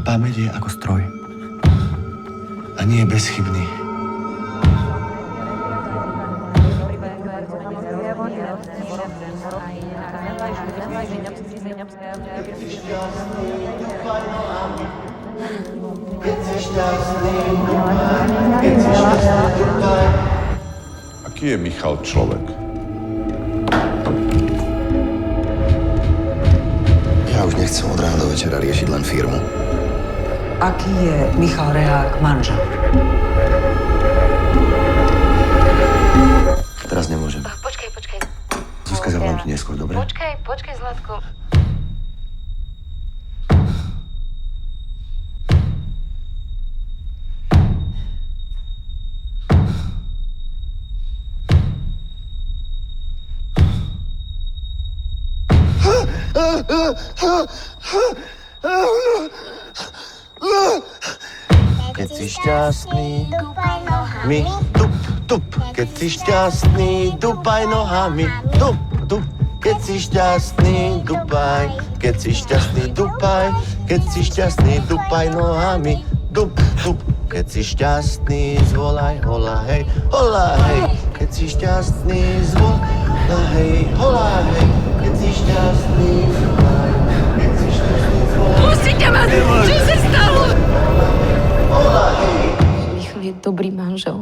pamäť je ako stroj. A nie je bezchybný. Aký je Michal človek? Ja už nechcem od rána do večera riešiť len firmu. Aký je Michal Rehák manžel? Teraz nemôžem. Počkaj. Zuzka, zavolám ti neskôr, dobre? Počkaj, Zlatko. Keď si šťastný, mi tup. Keď si šťastný, dupaj nohami. Tup. Keď si šťastný, dupaj. Keď si šťastný, dupaj. Keď si šťastný, dupaj nohami. Tup. Keď si šťastný, zvolaj, hola, hej. Keď si šťastný, zvolaj, hej, hola, hej. Keď si šťastný, zvolaj. Keď si šťastný, zvolaj. Pustite ma! Čo sa stalo? Hola, hej. Michal je dobrý manžel.